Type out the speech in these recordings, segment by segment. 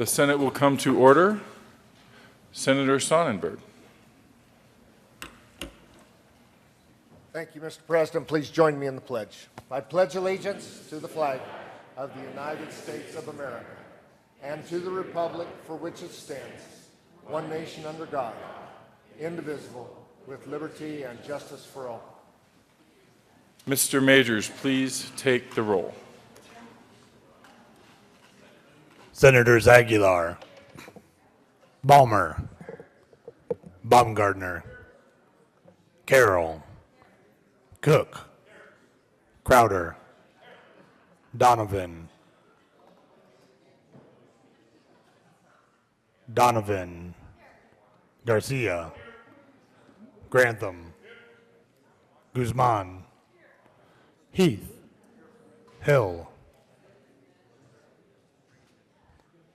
The Senate will come to order. Senator Sonnenberg. Thank you, Mr. President. Please join me in the pledge. I pledge allegiance to the flag of the United States of America and to the republic for which it stands, one nation under God, indivisible, with liberty and justice for all. Mr. Majors, please take the roll. Senators Aguilar, Balmer, Baumgardner, Carroll, Cook, Crowder, Donovan, Garcia, Grantham, Guzman, Heath, Hill,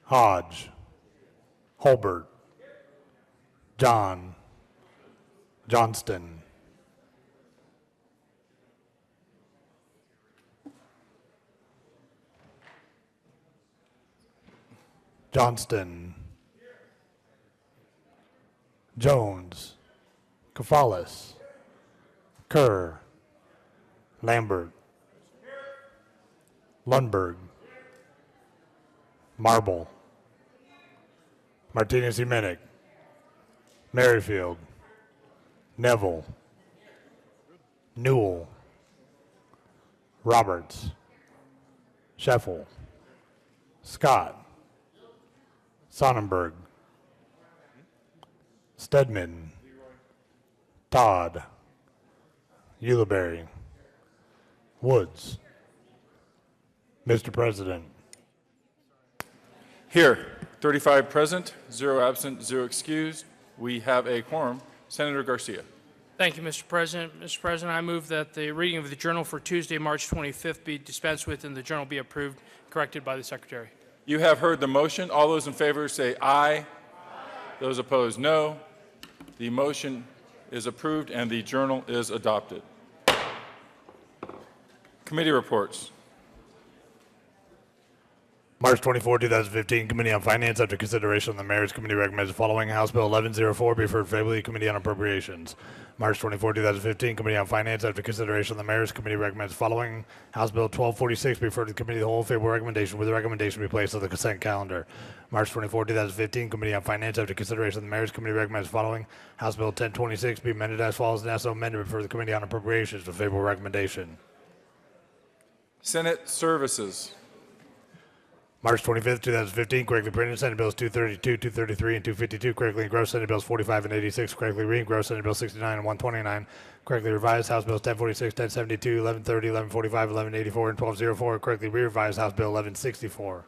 Hodge, Holbert, Johnston, Jones, Kafalis, Kerr, Lambert, Lundberg, Marble, Martinez-Jimenez, Merrifield, Neville, Newell, Roberts, Scheffel, Scott, Sonnenberg, Stedman, Todd, Ulibarri, Woods. Mr. President. Here, 35 present, 0 absent, 0 excused. We have a quorum. Senator Garcia. Thank you, Mr. President. Mr. President, I move that the reading of the journal for Tuesday, March 25th be dispensed with and the journal be approved, corrected by the Secretary. You have heard the motion. All those in favor say aye. Those opposed, no. The motion is approved and the journal is adopted. Committee reports. March 24, 2015, Committee on Finance, after consideration of the Mayor's Committee, recommends the following: House Bill 1104 be referred favorably to Committee on Appropriations. March 24, 2015, Committee on Finance, after consideration of the Mayor's Committee, recommends the following: House Bill 1246 be referred to the Committee of the Whole, favorable recommendation, with the recommendation be placed on the consent calendar. March 24, 2015, Committee on Finance, after consideration of the Mayor's Committee, recommends the following: House Bill 1026 be amended as follows, and as so amended, refer to the Committee on Appropriations with favorable recommendation. Senate Services. March 25th, 2015, correctly printed, Senate Bills 232, 233, and 252, correctly engrossed, Senate Bills 45 and 86, correctly re-engrossed, Senate Bills 69 and 129, correctly revised, House Bills 1046, 1072, 1130, 1145, 1184, and 1204, correctly re-revised, House Bill 1164.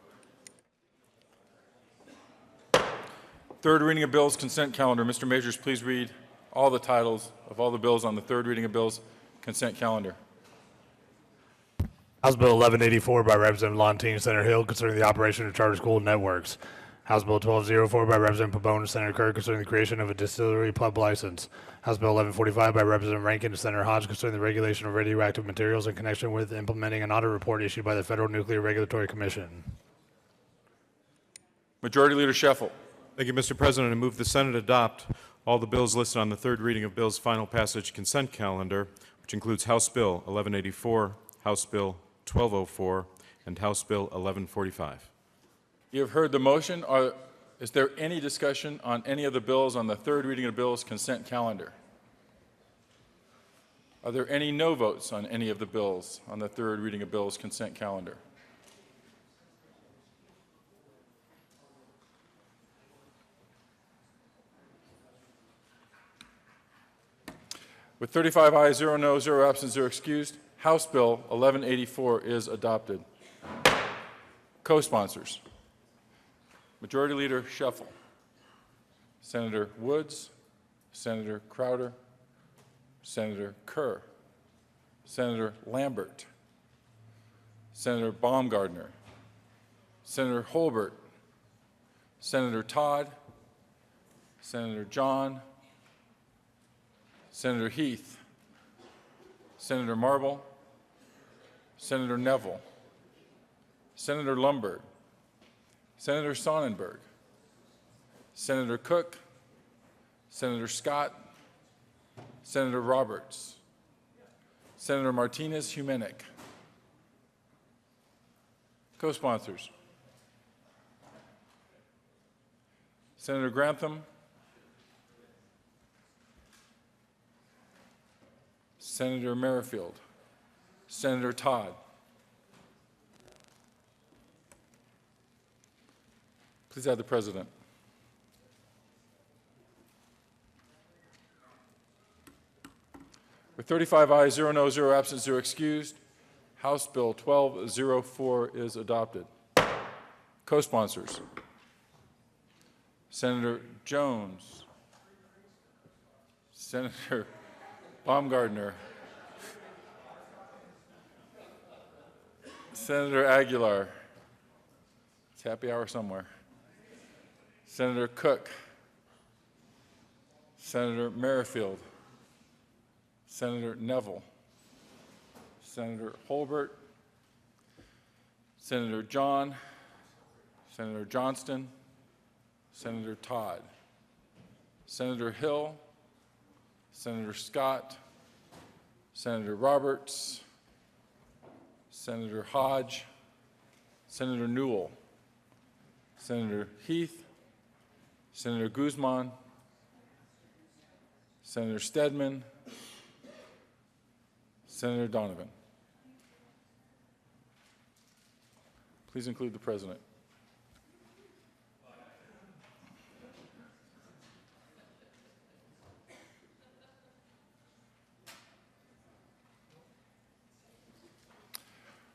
Third reading of bills, consent calendar. Mr. Majors, please read all the titles of all the bills on the third reading of bills, consent calendar. House Bill 1184 by Representative Lontine, Senator Hill, concerning the operation of charter school networks. House Bill 1204 by Representative Pabon and Senator Kerr, concerning the creation of a distillery pub license. House Bill 1145 by Representative Rankin and Senator Hodge, concerning the regulation of radioactive materials in connection with implementing an audit report issued by the Federal Nuclear Regulatory Commission. Majority Leader Scheffel. Thank you, Mr. President. I move the Senate adopt all the bills listed on the third reading of bills final passage consent calendar, which includes House Bill 1184, House Bill 1204, and House Bill 1145. You have heard the motion. Is there any discussion on any of the bills on the third reading of bills consent calendar? Are there any no votes on any of the bills on the third reading of bills consent calendar? With 35 ayes, 0 no, 0 absent, 0 excused, House Bill 1184 is adopted. Co-sponsors. Majority Leader Scheffel, Senator Woods, Senator Crowder, Senator Kerr, Senator Lambert, Senator Baumgardner, Senator Holbert, Senator Todd, Senator John, Senator Heath, Senator Marble, Senator Neville, Senator Lundberg, Senator Sonnenberg, Senator Cook, Senator Scott, Senator Roberts, Senator Martinez-Humenick. Co-sponsors: Senator Grantham, Senator Merrifield, Senator Todd. Please add the President. With 35 ayes, 0 no, 0 absent, 0 excused, House Bill 1204 is adopted. Co-sponsors: Senator Jones, Senator Baumgardner, Senator Aguilar. It's happy hour somewhere. Senator Cook, Senator Merrifield, Senator Neville, Senator Holbert, Senator John, Senator Johnston, Senator Todd, Senator Hill, Senator Scott, Senator Roberts, Senator Hodge, Senator Newell, Senator Heath, Senator Guzman, Senator Stedman, Senator Donovan. Please include the President.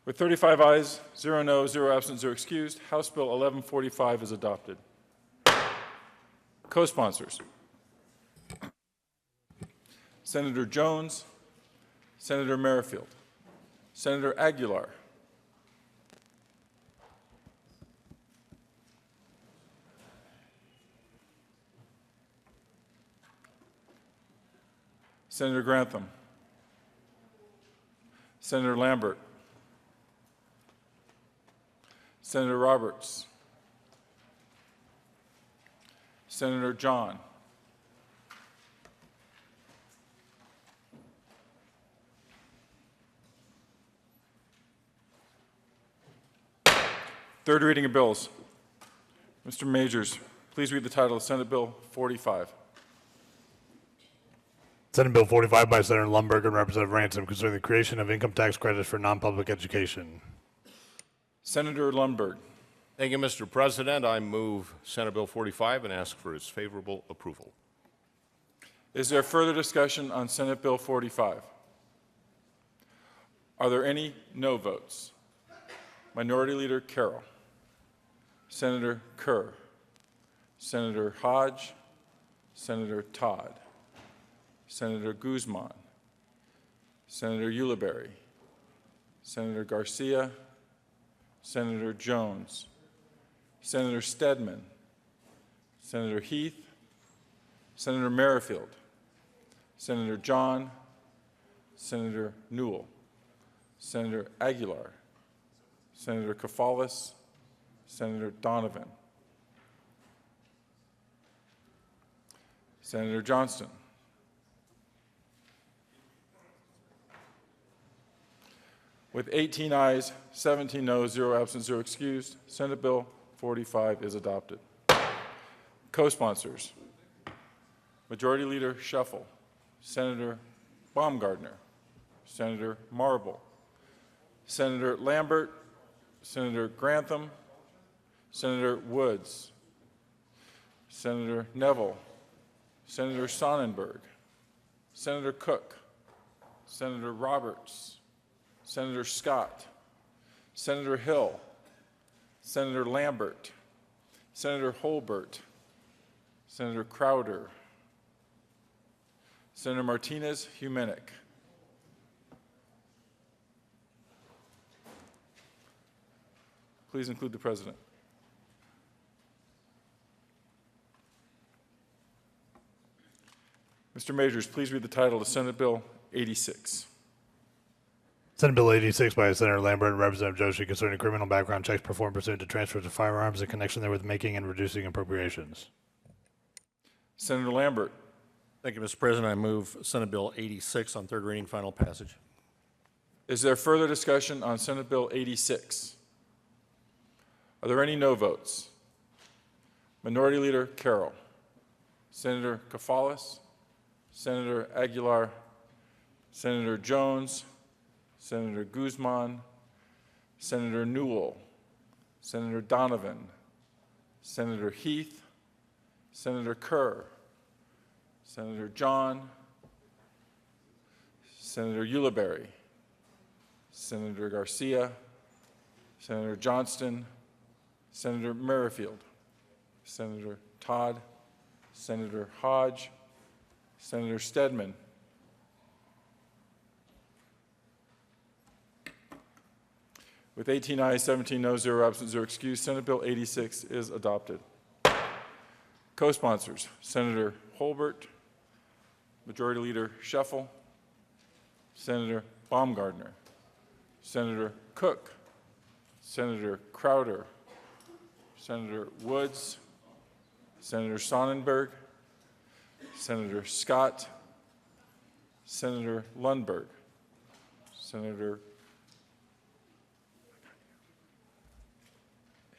With 35 ayes, 0 no, 0 absent, 0 excused, House Bill 1145 is adopted. Co-sponsors: Senator Jones, Senator Merrifield, Senator Aguilar, Senator Grantham, Senator Lambert, Senator Roberts, Senator John, third reading of bills. Mr. Majors, please read the title of Senate Bill 45. Senate Bill 45 by Senator Lundberg and Representative Ransom concerning the creation of income tax credits for non-public education. Senator Lundberg. Thank you, Mr. President. I move Senate Bill 45 and ask for its favorable approval. Is there further discussion on Senate Bill 45? Are there any no votes? Minority Leader Carroll, Senator Kerr, Senator Hodge, Senator Todd, Senator Guzman, Senator Ulibarri, Senator Garcia, Senator Jones, Senator Stedman, Senator Heath, Senator Merrifield, Senator John, Senator Newell, Senator Aguilar, Senator Kafalis, Senator Donovan, Senator Johnston, with 18 ayes, 17 noes, 0 absent, 0 excused, Senate Bill 45 is adopted. Co-sponsors: Majority Leader Shuffle, Senator Baumgardner, Senator Marble, Senator Lambert, Senator Grantham, Senator Woods, Senator Neville, Senator Sonnenberg, Senator Cook, Senator Roberts, Senator Scott, Senator Hill, Senator Lambert, Senator Holbert, Senator Crowder, Senator Martinez-Humenick, please include the President. Mr. Majors, please read the title of Senate Bill 86. Senate Bill 86 by Senator Lambert and Representative Joshi concerning criminal background checks performed pursuant to transfers of firearms in connection therewith making and reducing appropriations. Senator Lambert. Thank you, Mr. President. I move Senate Bill 86 on third reading, final passage. Is there further discussion on Senate Bill 86? Are there any no votes? Minority Leader Carroll. Senator Kafalis. Senator Aguilar. Senator Jones. Senator Guzman. Senator Newell. Senator Donovan. Senator Heath. Senator Kerr. Senator John. Senator Ulibarri. Senator Garcia. Senator Johnston. Senator Merrifield. Senator Todd. Senator Hodge. Senator Stedman. With 18 ayes, 17 noes, 0 absent, 0 excused, Senate Bill 86 is adopted. Co-sponsors, Senator Holbert, Majority Leader Scheffel, Senator Baumgardner, Senator Cook, Senator Crowder, Senator Woods, Senator Sonnenberg, Senator Scott, Senator Lundberg, Senator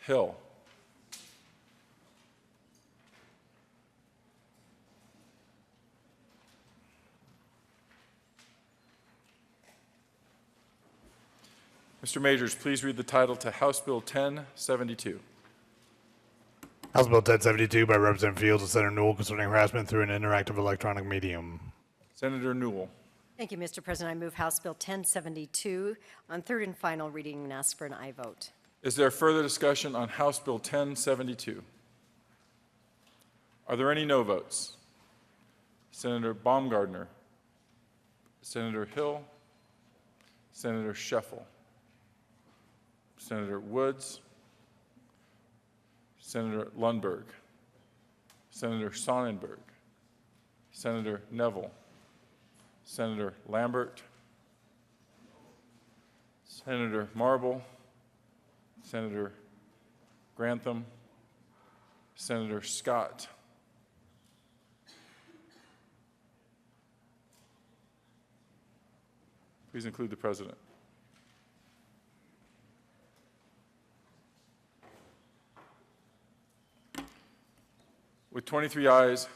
Hill, Mr. Majors, please read the title to House Bill 1072. House Bill 1072 by Representative Fields and Senator Newell concerning harassment through an interactive electronic medium. Senator Newell. Thank you, Mr. President. I move House Bill 1072 on third and final reading and ask for an aye vote. Is there further discussion on House Bill 1072? Are there any no votes? Senator Baumgardner, Senator Hill, Senator Scheffel, Senator Woods, Senator Lundberg, Senator Sonnenberg, Senator Neville, Senator Lambert, Senator Marble, Senator Grantham, Senator Scott, please include the President. With 23 ayes,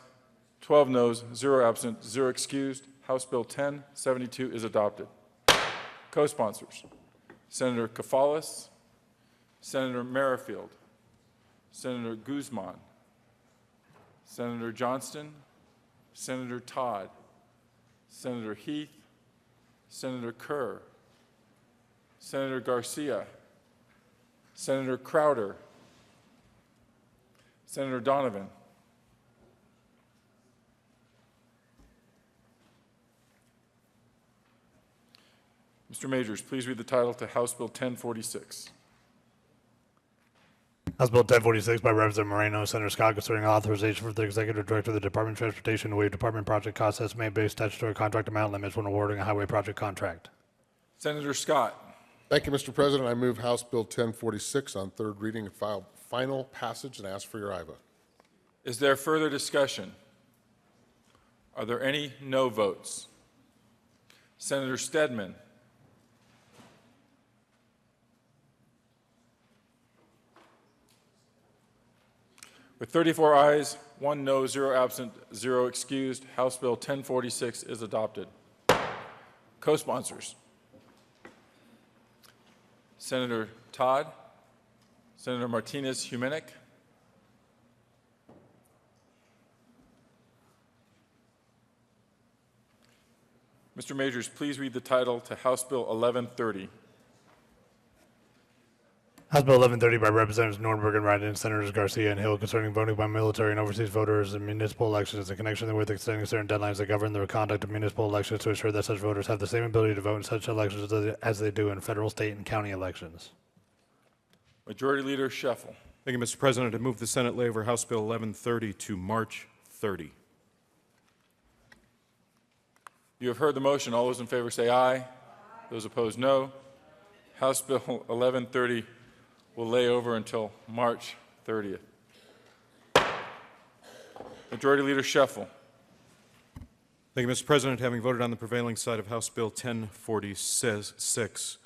12 noes, 0 absent, 0 excused, House Bill 1072 is adopted. Co-sponsors, Senator Kafalis, Senator Merrifield, Senator Guzman, Senator Johnston, Senator Todd, Senator Heath, Senator Kerr, Senator Garcia, Senator Crowder, Senator Donovan, Mr. Majors, please read the title to House Bill 1046. House Bill 1046 by Representative Moreno, Senator Scott concerning authorization for the Executive Director of the Department of Transportation to waive department project cost estimate based statutory contract amount limits when awarding a highway project contract. Senator Scott. Thank you, Mr. President. I move House Bill 1046 on third reading and final passage and ask for your aye vote. Is there further discussion? Are there any no votes? Senator Stedman. With 34 ayes, 1 no, 0 absent, 0 excused, House Bill 1046 is adopted. Co-sponsors, Senator Todd, Senator Martinez-Humenick, Mr. Majors, please read the title to House Bill 1130. House Bill 1130 by Representatives Nordberg and Wright and Senators Garcia and Hill concerning voting by military and overseas voters in municipal elections in connection with extending certain deadlines that govern the conduct of municipal elections to ensure that such voters have the same ability to vote in such elections as they do in federal, state, and county elections. Majority Leader Scheffel. Thank you, Mr. President. I move the Senate lay over House Bill 1130 to March 30. You have heard the motion. All those in favor say aye. Those opposed, no. House Bill 1130 will lay over until March 30th. Majority Leader Scheffel. Thank you, Mr. President. Having voted on the prevailing side of House Bill 1046,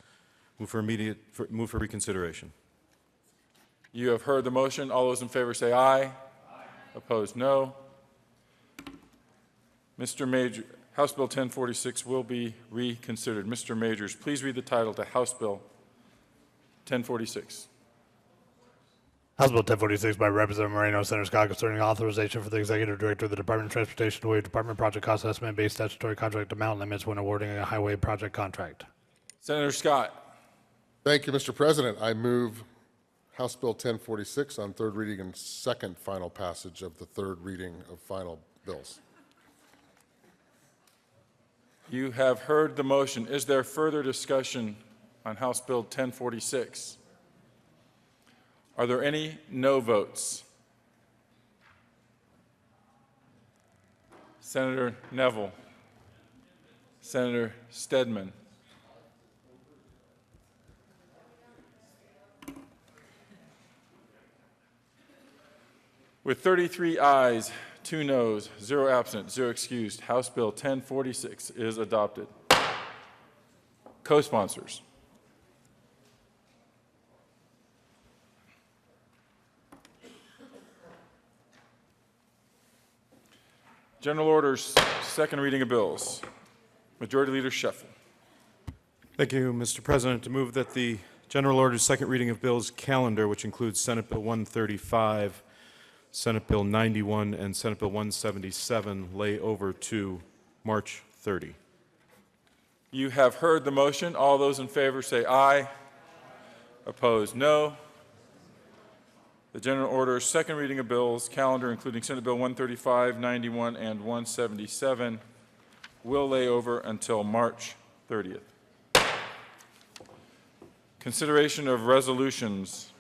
move for reconsideration. You have heard the motion. All those in favor say aye. Opposed, no. Mr. Major, House Bill 1046 will be reconsidered. Mr. Majors, please read the title to House Bill 1046. House Bill 1046 by Representative Moreno, Senator Scott, concerning authorization for the Executive Director of the Department of Transportation to waive Department project cost estimate based statutory contract amount limits when awarding a highway project contract. Senator Scott. Thank you, Mr. President. I move House Bill 1046 on third reading and second final passage of the third reading of final bills. You have heard the motion. Is there further discussion on House Bill 1046? Are there any no votes? Senator Neville. Senator Stedman. With 33 ayes, 2 noes, 0 absent, 0 excused, House Bill 1046 is adopted. Co-sponsors. General Orders, second reading of bills. Majority Leader Scheffel. Thank you, Mr. President. To move that the General Order's second reading of bills calendar, which includes Senate Bill 135, Senate Bill 91, and Senate Bill 177, lay over to March 30. You have heard the motion. All those in favor say aye. Opposed, no. The General Order's second reading of bills calendar, including Senate Bill 135, 91, and 177, will lay over until March 30th. Consideration of resolutions.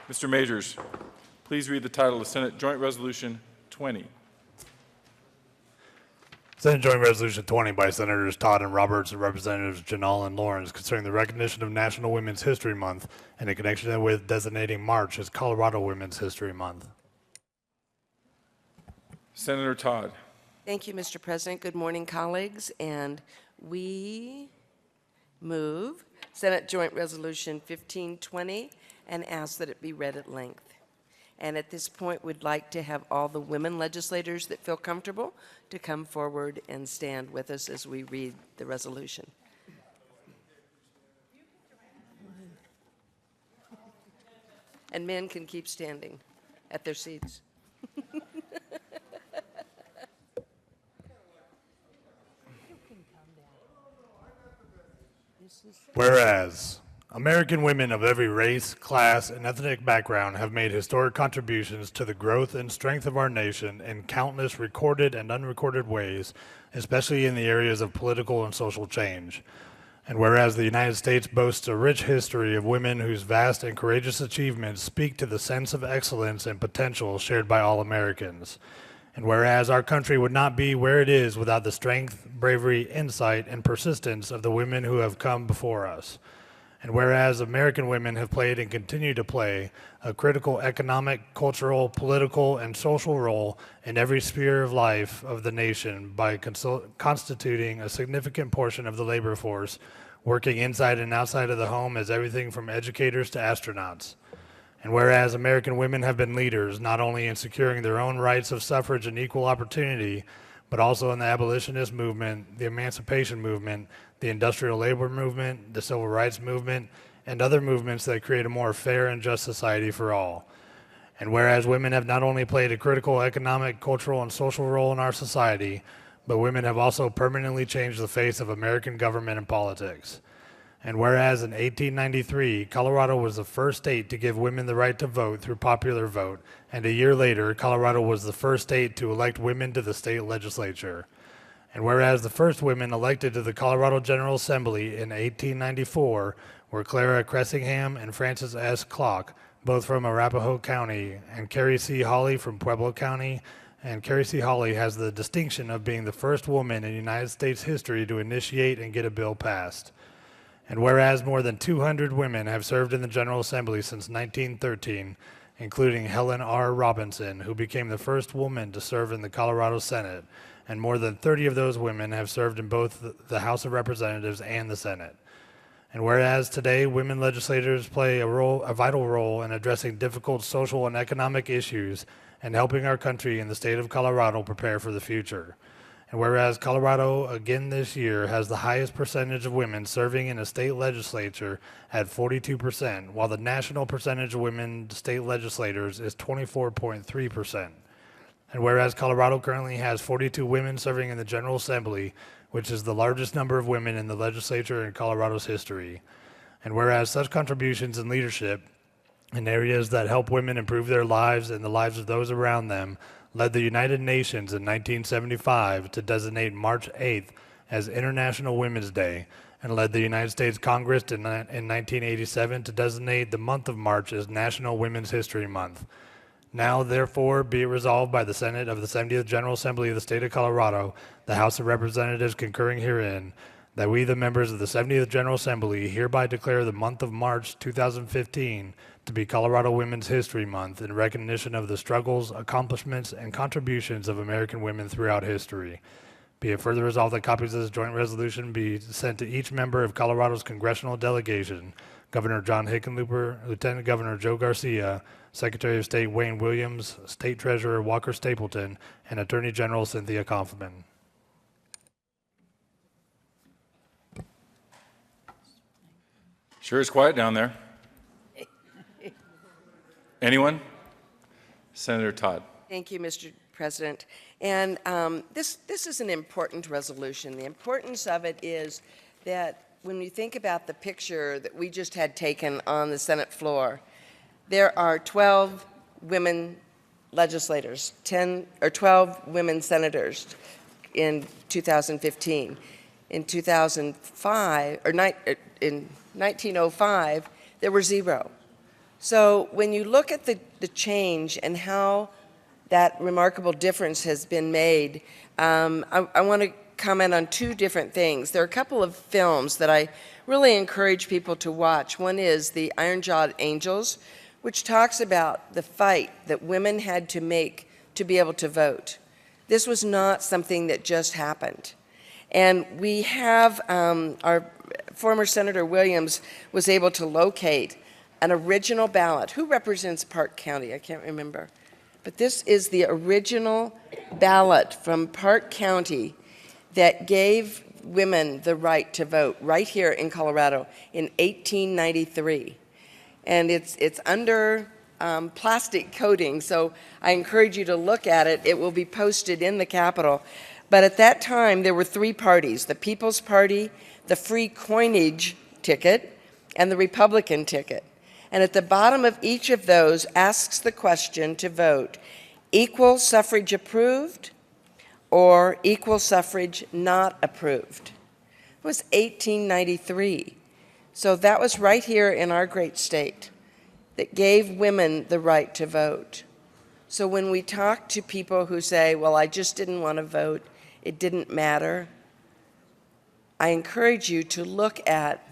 Mr. Majors, please read the title of Senate Joint Resolution 20. Senate Joint Resolution 20 by Senators Todd and Roberts and Representatives Janal and Lawrence concerning the recognition of National Women's History Month and in connection with designating March as Colorado Women's History Month. Senator Todd. Thank you, Mr. President. Good morning, colleagues. And we move Senate Joint Resolution 1520 and ask that it be read at length. And at this point, we'd like to have all the women legislators that feel comfortable to come forward and stand with us as we read the resolution. And men can keep standing at their seats. Whereas American women of every race, class, and ethnic background have made historic contributions to the growth and strength of our nation in countless recorded and unrecorded ways, especially in the areas of political and social change. And whereas the United States boasts a rich history of women whose vast and courageous achievements speak to the sense of excellence and potential shared by all Americans. And whereas our country would not be where it is without the strength, bravery, insight, and persistence of the women who have come before us. And whereas American women have played and continue to play a critical economic, cultural, political, and social role in every sphere of life of the nation by constituting a significant portion of the labor force, working inside and outside of the home as everything from educators to astronauts. And whereas American women have been leaders not only in securing their own rights of suffrage and equal opportunity, but also in the abolitionist movement, the emancipation movement, the industrial labor movement, the civil rights movement, and other movements that create a more fair and just society for all. And whereas women have not only played a critical economic, cultural, and social role in our society, but women have also permanently changed the face of American government and politics. And whereas in 1893, Colorado was the first state to give women the right to vote through popular vote, and a year later, Colorado was the first state to elect women to the state legislature. And whereas the first women elected to the Colorado General Assembly in 1894 were Clara Cressingham and Frances S. Clock, both from Arapahoe County, and Carrie C. Hawley from Pueblo County, and Carrie C. Hawley has the distinction of being the first woman in United States history to initiate and get a bill passed. And whereas more than 200 women have served in the General Assembly since 1913, including Helen R. Robinson, who became the first woman to serve in the Colorado Senate, and more than 30 of those women have served in both the House of Representatives and the Senate. And whereas today women legislators play a vital role in addressing difficult social and economic issues and helping our country and the state of Colorado prepare for the future. And whereas Colorado again this year has the highest percentage of women serving in a state legislature at 42%, while the national percentage of women state legislators is 24.3%. And whereas Colorado currently has 42 women serving in the General Assembly, which is the largest number of women in the legislature in Colorado's history. And whereas such contributions and leadership in areas that help women improve their lives and the lives of those around them led the United Nations in 1975 to designate March 8th as International Women's Day, and led the United States Congress in 1987 to designate the month of March as National Women's History Month. Now, therefore, be it resolved by the Senate of the 70th General Assembly of the State of Colorado, the House of Representatives concurring herein, that we, the members of the 70th General Assembly, hereby declare the month of March 2015 to be Colorado Women's History Month in recognition of the struggles, accomplishments, and contributions of American women throughout history. Be it further resolved that copies of this joint resolution be sent to each member of Colorado's congressional delegation, Governor John Hickenlooper, Lieutenant Governor Joe Garcia, Secretary of State Wayne Williams, State Treasurer Walker Stapleton, and Attorney General Cynthia Kaufman. Sure is quiet down there. Anyone? Senator Todd. Thank you, Mr. President. And this is an important resolution. The importance of it is that when you think about the picture that we just had taken on the Senate floor, there are 12 women legislators, 12 women senators in 2015. In 2005, or in 1905, there were 0. So when you look at the change and how that remarkable difference has been made, I want to comment on 2 different things. There are a couple of films that I really encourage people to watch. One is The Iron-Jawed Angels, which talks about the fight that women had to make to be able to vote. This was not something that just happened. And we have, our former Senator Williams was able to locate an original ballot. Who represents Park County? I can't remember. But this is the original ballot from Park County that gave women the right to vote right here in Colorado in 1893. And it's under plastic coating, so I encourage you to look at it. It will be posted in the Capitol. But at that time, there were 3 parties: the People's Party, the Free Coinage ticket, and the Republican ticket. And at the bottom of each of those asks the question to vote: equal suffrage approved or equal suffrage not approved. It was 1893. So that was right here in our great state that gave women the right to vote. So when we talk to people who say, well, I just didn't want to vote, it didn't matter, I encourage you to look at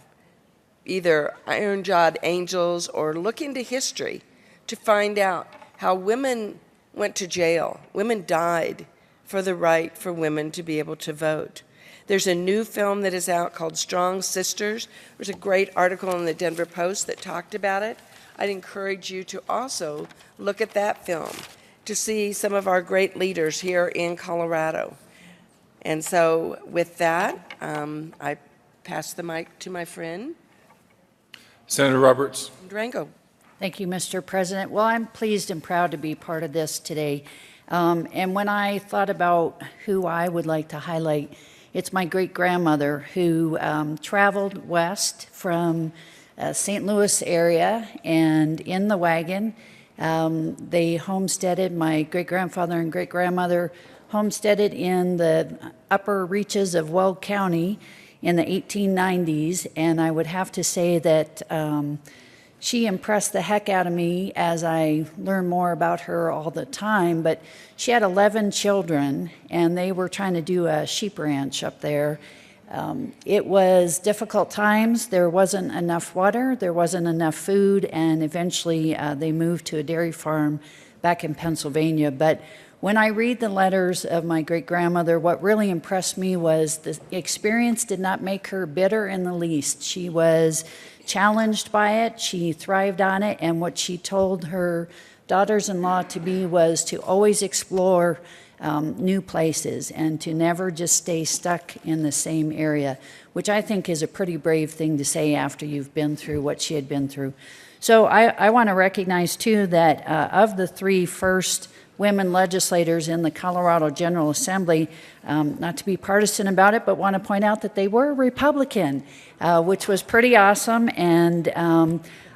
either Iron-Jawed Angels or look into history to find out how women went to jail. Women died for the right for women to be able to vote. There's a new film that is out called Strong Sisters. There's a great article in the Denver Post that talked about it. I'd encourage you to also look at that film to see some of our great leaders here in Colorado. And so with that, I pass the mic to my friend, Senator Roberts. Durango. Thank you, Mr. President. Well, I'm pleased and proud to be part of this today. And when I thought about who I would like to highlight, it's my great-grandmother who traveled west from St. Louis area, and in the wagon, they homesteaded. My great-grandfather and great-grandmother homesteaded in the upper reaches of Weld County in the 1890s, and I would have to say that she impressed the heck out of me as I learned more about her all the time. But she had 11 children, and they were trying to do a sheep ranch up there It was difficult times. There wasn't enough water, there wasn't enough food, and eventually they moved to a dairy farm back in Pennsylvania. But when I read the letters of my great-grandmother, what really impressed me was the experience did not make her bitter in the least. She was challenged by it, she thrived on it, and what she told her daughters-in-law to be was to always explore new places and to never just stay stuck in the same area, which I think is a pretty brave thing to say after you've been through what she had been through. So I want to recognize, too, that of the 3 first women legislators in the Colorado General Assembly, not to be partisan about it, but want to point out that they were Republican, which was pretty awesome, and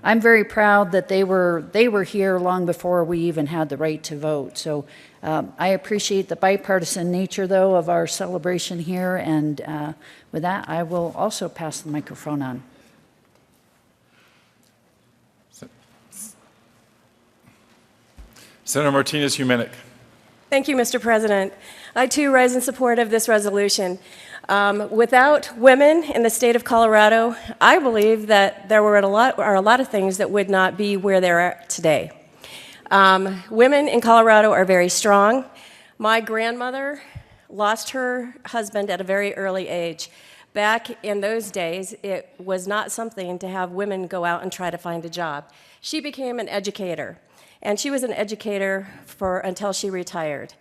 I'm very proud that they were here long before we even had the right to vote. So I appreciate the bipartisan nature, though, of our celebration here, and with that, I will also pass the microphone on. Senator Martinez-Humenick. Thank you, Mr. President. I, too, rise in support of this resolution. Without women in the state of Colorado, I believe that there are a lot of things that would not be where they're at today. Women in Colorado are very strong. My grandmother lost her husband at a very early age. Back in those days, it was not something to have women go out and try to find a job. She became an educator, and she was an educator until she retired.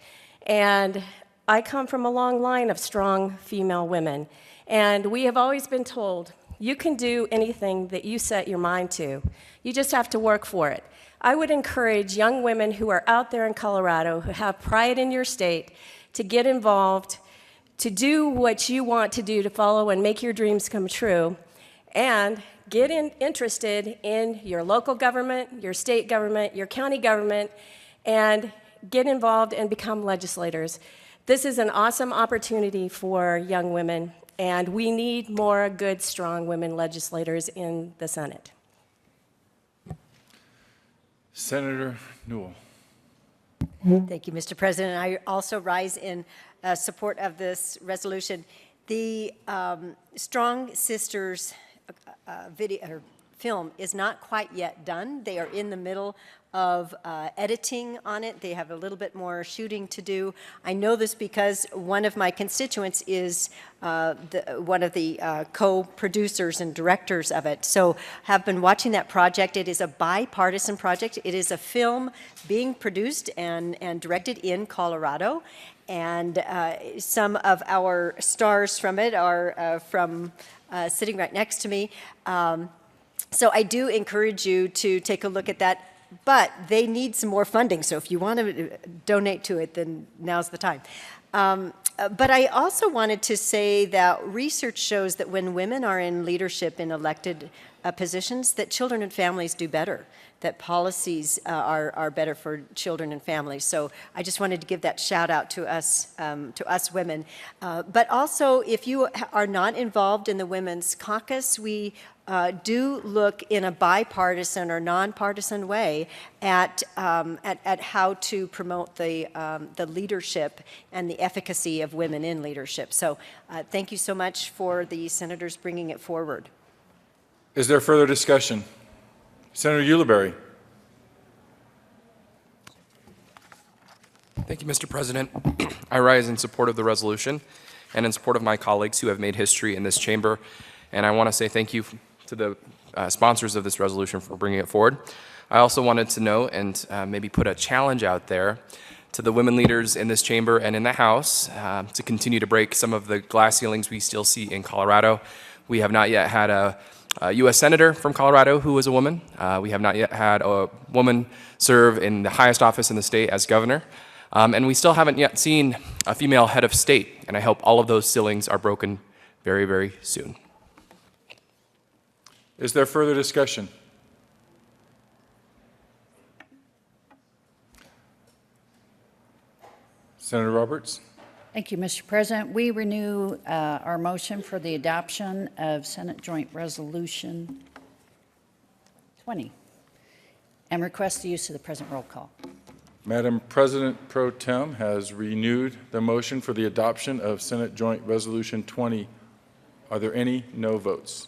And I come from a long line of strong female women, and we have always been told, you can do anything that you set your mind to. You just have to work for it. I would encourage young women who are out there in Colorado, who have pride in your state, to get involved, to do what you want to do to follow and make your dreams come true, and get interested in your local government, your state government, your county government, and get involved and become legislators. This is an awesome opportunity for young women, and we need more good, strong women legislators in the Senate. Senator Newell. Thank you, Mr. President. I also rise in support of this resolution. The Strong Sisters film is not quite yet done. They are in the middle of editing on it. They have a little bit more shooting to do. I know this because one of my constituents is one of the co-producers and directors of it. So have been watching that project. It is a bipartisan project. It is a film being produced and directed in Colorado. And some of our stars from it are from sitting right next to me. So I do encourage you to take a look at that, but they need some more funding. So if you want to donate to it, then now's the time. But I also wanted to say that research shows that when women are in leadership in elected positions, that children and families do better, that policies are better for children and families. So I just wanted to give that shout out to us women. But also, if you are not involved in the Women's Caucus, we do look in a bipartisan or nonpartisan way at how to promote the leadership and the efficacy of women in leadership. So thank you so much for the senators bringing it forward. Is there further discussion? Senator Ulibarri. Thank you, Mr. President. I rise in support of the resolution and in support of my colleagues who have made history in this chamber. And I want to say thank you to the sponsors of this resolution for bringing it forward. I also wanted to note and maybe put a challenge out there to the women leaders in this chamber and in the House to continue to break some of the glass ceilings we still see in Colorado. We have not yet had a U.S. Senator from Colorado who was a woman. We have not yet had a woman serve in the highest office in the state as governor. And we still haven't yet seen a female head of state. And I hope all of those ceilings are broken very, very soon. Is there further discussion? Senator Roberts. Thank you, Mr. President. We renew our motion for the adoption of Senate Joint Resolution 20 and request the use of the present roll call. Madam President Pro Tem has renewed the motion for the adoption of Senate Joint Resolution 20. Are there any no votes?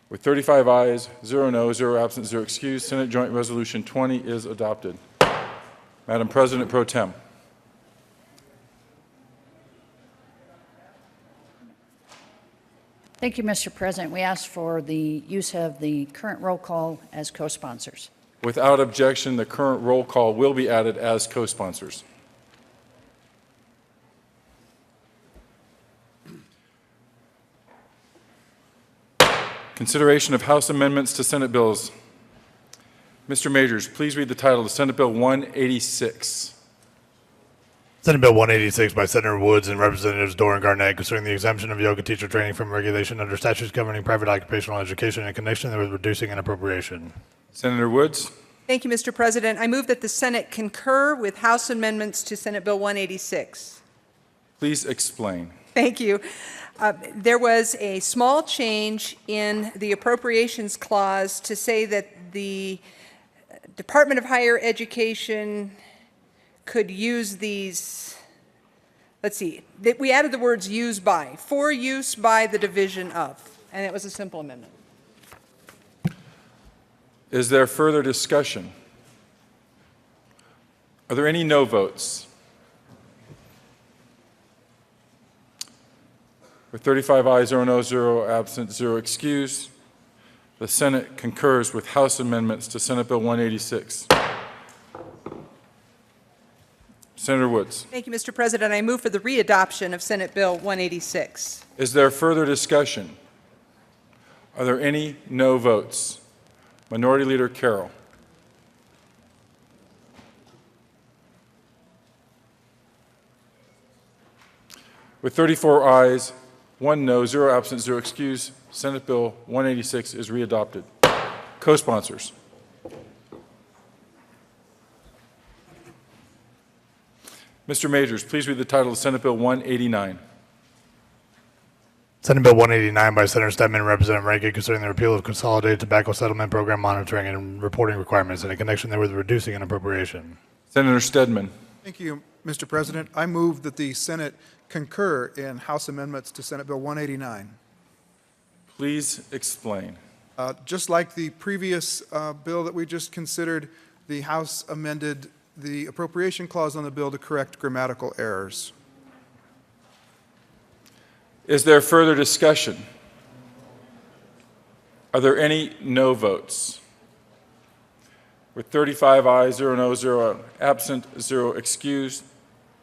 With 35 ayes, 0 no, 0 absent, 0 excused, Senate Joint Resolution 20 is adopted. Madam President Pro Tem. Thank you, Mr. President. We ask for the use of the current roll call as co-sponsors. Without objection, the current roll call will be added as co-sponsors. Consideration of House amendments to Senate bills. Mr. Majors, please read the title of Senate Bill 186. Senate Bill 186 by Senator Woods and Representatives Dorr and Garnett concerning the exemption of yoga teacher training from regulation under statutes governing private occupational education in connection with reducing an appropriation. Senator Woods. Thank you, Mr. President. I move that the Senate concur with House amendments to Senate Bill 186. Please explain. Thank you. There was a small change in the appropriations clause to say that the Department of Higher Education could use these, let's see, that we added the words use by, for use by the division of, and it was a simple amendment. Is there further discussion? Are there any no votes? With 35 ayes, 0 no, 0 absent, 0 excused, the Senate concurs with House amendments to Senate Bill 186. Senator Woods. Thank you, Mr. President. I move for the readoption of Senate Bill 186. Is there further discussion? Are there any no votes? Minority Leader Carroll. With 34 ayes, 1 no, 0 absent, 0 excused, Senate Bill 186 is readopted. Co-sponsors. Mr. Majors, please read the title of Senate Bill 189. Senate Bill 189 by Senator Stedman and Representative Rankin concerning the repeal of Consolidated Tobacco Settlement Program monitoring and reporting requirements and in connection therewith reducing an appropriation. Senator Stedman. Thank you, Mr. President. I move that the Senate concur in House amendments to Senate Bill 189. Please explain. Just like the previous bill that we just considered, the House amended the appropriation clause on the bill to correct grammatical errors. Is there further discussion? Are there any no votes? With 35 ayes, 0 no, 0 absent, 0 excused,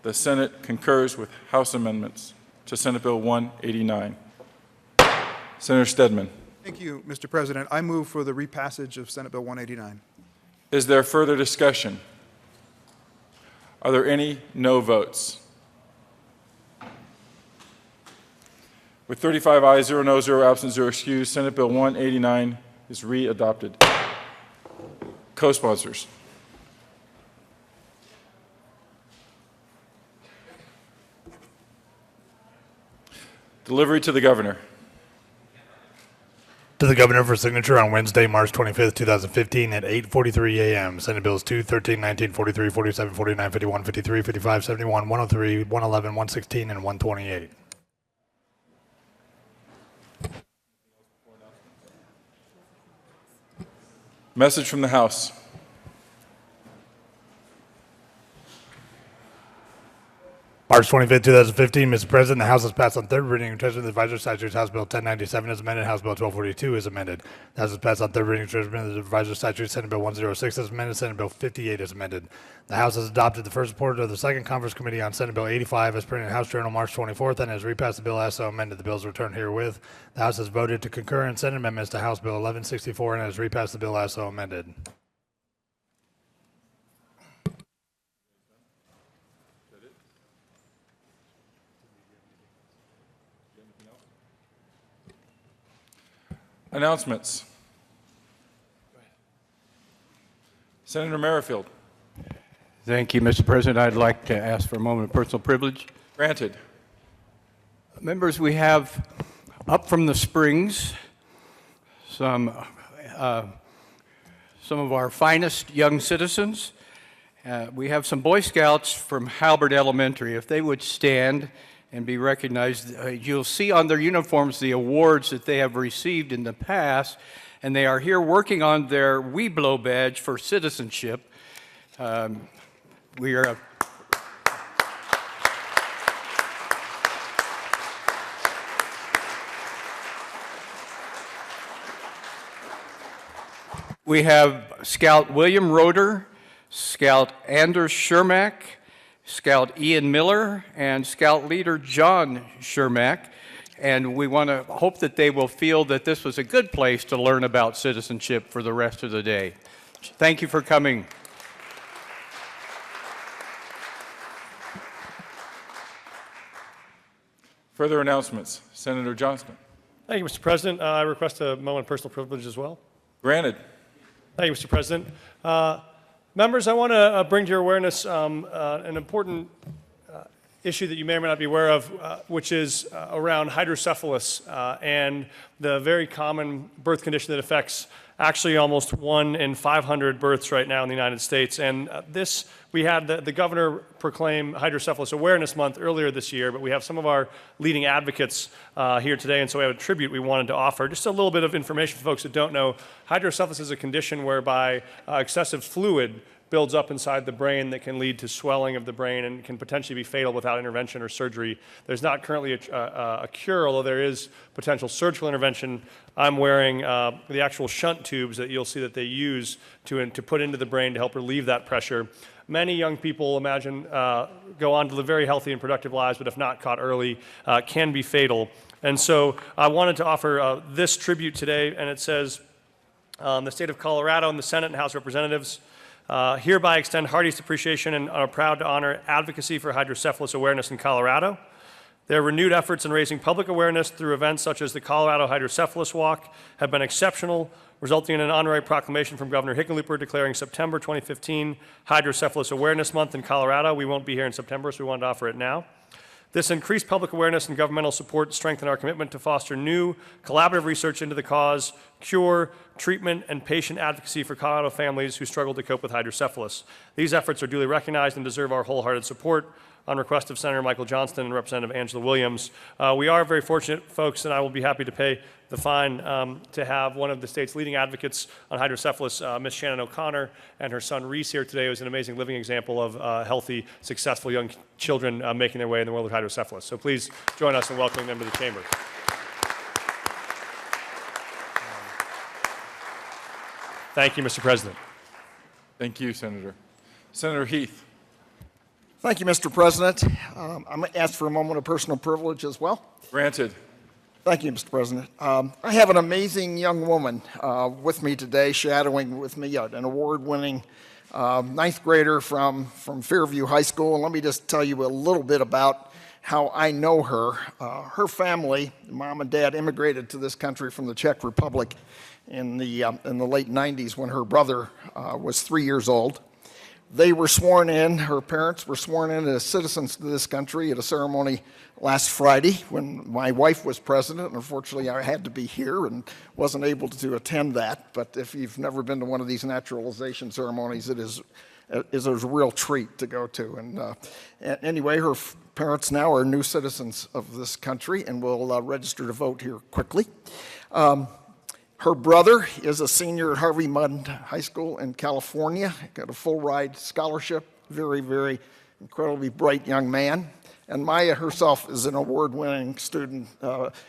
the Senate concurs with House amendments to Senate Bill 189. Senator Stedman. Thank you, Mr. President. I move for the repassage of Senate Bill 189. Is there further discussion? Are there any no votes? With 35 ayes, 0 no, 0 absent, 0 excused, Senate Bill 189 is readopted. Co-sponsors. Delivery to the Governor. To the Governor for signature on Wednesday, March 25th, 2015 at 8:43 a.m. Senate Bills 2, 13, 19, 43, 47, 49, 51, 53, 55, 71, 103, 111, 116, and 128. Message from the House. March 25th, 2015, Mr. President, the House has passed on third reading and treasurer the advisory statutes. House Bill 1097 is amended. House Bill 1242 is amended. The House has passed on third reading and treasurer the advisory statutes. Senate Bill 106 is amended. Senate Bill 58 is amended. The House has adopted the first report of the Second Conference Committee on Senate Bill 85 as printed in House Journal March 24th and has repassed the bill as so amended. The bill is returned herewith. The House has voted to concur in Senate amendments to House Bill 1164 and has repassed the bill as so amended. Announcements. Senator Merrifield. Thank you, Mr. President. I'd like to ask for a moment of personal privilege. Granted. Members, we have up from the Springs some of our finest young citizens. We have some Boy Scouts from Halbert Elementary. If they would stand and be recognized. You'll see on their uniforms the awards that they have received in the past, and they are here working on their We Blow badge for citizenship. We are We have Scout William Roeder, Scout Anders Schermack, Scout Ian Miller, and Scout Leader John Schermack. And we want to hope that they will feel that this was a good place to learn about citizenship for the rest of the day. Thank you for coming. Further announcements. Senator Johnston. Thank you, Mr. President. I request a moment of personal privilege as well. Granted. Thank you, Mr. President. Members, I want to bring to your awareness an important issue that you may or may not be aware of, which is around hydrocephalus and the very common birth condition that affects actually almost 1 in 500 births right now in the United States. And we had the governor proclaim Hydrocephalus Awareness Month earlier this year, but we have some of our leading advocates here today, and so we have a tribute we wanted to offer. Just a little bit of information for folks that don't know. Hydrocephalus is a condition whereby excessive fluid builds up inside the brain that can lead to swelling of the brain and can potentially be fatal without intervention or surgery. There's not currently a cure, although there is potential surgical intervention. I'm wearing the actual shunt tubes that you'll see that they use to put into the brain to help relieve that pressure. Many young people, imagine, go on to live very healthy and productive lives, but if not caught early, can be fatal. And so I wanted to offer this tribute today, and it says, the state of Colorado and the Senate and House of Representatives hereby extend heartiest appreciation and are proud to honor advocacy for hydrocephalus awareness in Colorado. Their renewed efforts in raising public awareness through events such as the Colorado Hydrocephalus Walk have been exceptional, resulting in an honorary proclamation from Governor Hickenlooper declaring September 2015 Hydrocephalus Awareness Month in Colorado. We won't be here in September, so we wanted to offer it now. This increased public awareness and governmental support strengthen our commitment to foster new collaborative research into the cause, cure, treatment, and patient advocacy for Colorado families who struggle to cope with hydrocephalus. These efforts are duly recognized and deserve our wholehearted support. On request of Senator Michael Johnston and Representative Angela Williams, we are very fortunate, folks, and I will be happy to pay the fine to have one of the state's leading advocates on hydrocephalus, Ms. Shannon O'Connor, and her son Reese here today, who is an amazing living example of healthy, successful young children making their way in the world of hydrocephalus. So please join us in welcoming them to the chamber. Thank you, Mr. President. Thank you, Senator. Senator Heath. Thank you, Mr. President. I'm going to ask for a moment of personal privilege as well. Granted. Thank you, Mr. President. I have an amazing young woman with me today, shadowing with me, an award-winning ninth grader from Fairview High School. And let me just tell you a little bit about how I know her. Her family, mom and dad, immigrated to this country from the Czech Republic in the late 90s when her brother was 3 years old. They were sworn in, her parents were sworn in as citizens to this country at a ceremony last Friday when my wife was president. Unfortunately, I had to be here and wasn't able to attend that. But if you've never been to one of these naturalization ceremonies, it is a real treat to go to. And anyway, her parents now are new citizens of this country and will register to vote here quickly. Her brother is a senior at Harvey Mudd High School in California, got a full ride scholarship, very, very incredibly bright young man. And Maya herself is an award-winning student,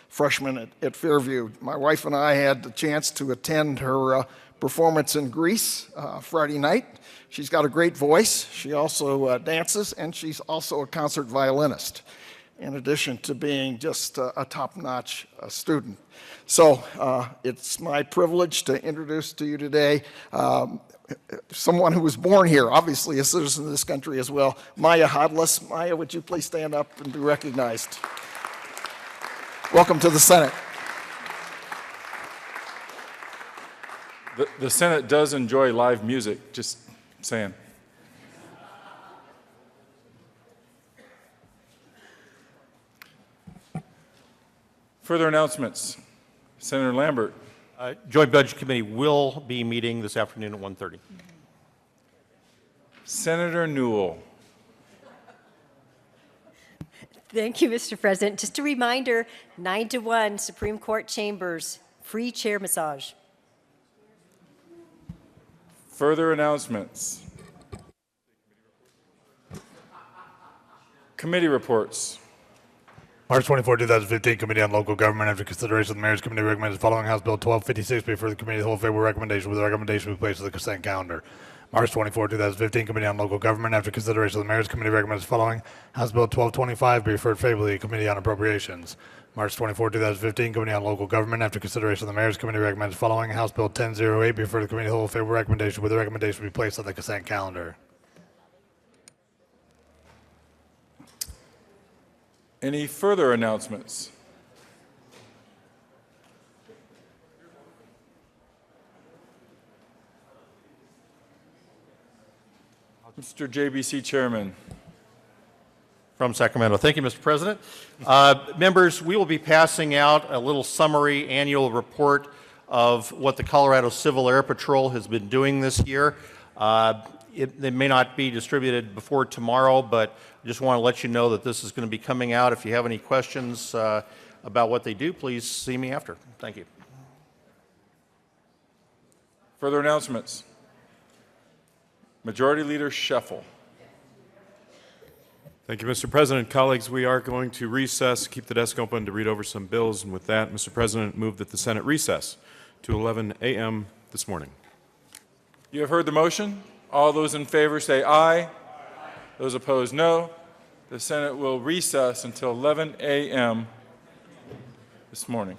freshman at Fairview. My wife and I had the chance to attend her performance in Greece Friday night. She's got a great voice. She also dances, and she's also a concert violinist, in addition to being just a top-notch student. So it's my privilege to introduce to you today someone who was born here, obviously a citizen of this country as well, Maya Hodlis. Maya, would you please stand up and be recognized? Welcome to the Senate. The Senate does enjoy live music, just saying. Further announcements. Senator Lambert. Joint Budget Committee will be meeting this afternoon at 1:30. Senator Newell. Thank you, Mr. President. Just a reminder, 9 to 1, Supreme Court chambers, free chair massage. Further announcements. Committee reports. March 24, 2015, Committee on Local Government. After consideration, the Mayor's Committee recommends the following House Bill 1256 be referred to the Committee of the Whole favorable recommendation, with the recommendation be placed on the consent calendar. March 24, 2015, Committee on Local Government. After consideration, the Mayor's Committee recommends the following House Bill 1225 be referred favorably to the Committee on Appropriations. March 24, 2015, Committee on Local Government. After consideration, the Mayor's Committee recommends the following House Bill 1008 be referred to the Committee of the Whole favorable recommendation, with the recommendation be placed on the consent calendar. Any further announcements? Mr. JBC Chairman. From Sacramento. Thank you, Mr. President. Members, we will be passing out a little summary annual report of what the Colorado Civil Air Patrol has been doing this year. It may not be distributed before tomorrow, but I just want to let you know that this is going to be coming out. If you have any questions about what they do, please see me after. Thank you. Further announcements. Majority Leader Scheffel. Thank you, Mr. President. Colleagues, we are going to recess, keep the desk open to read over some bills. And with that, Mr. President, move that the Senate recess to 11 a.m. this morning. You have heard the motion. All those in favor say aye. Those opposed, no. The Senate will recess until 11 a.m. this morning.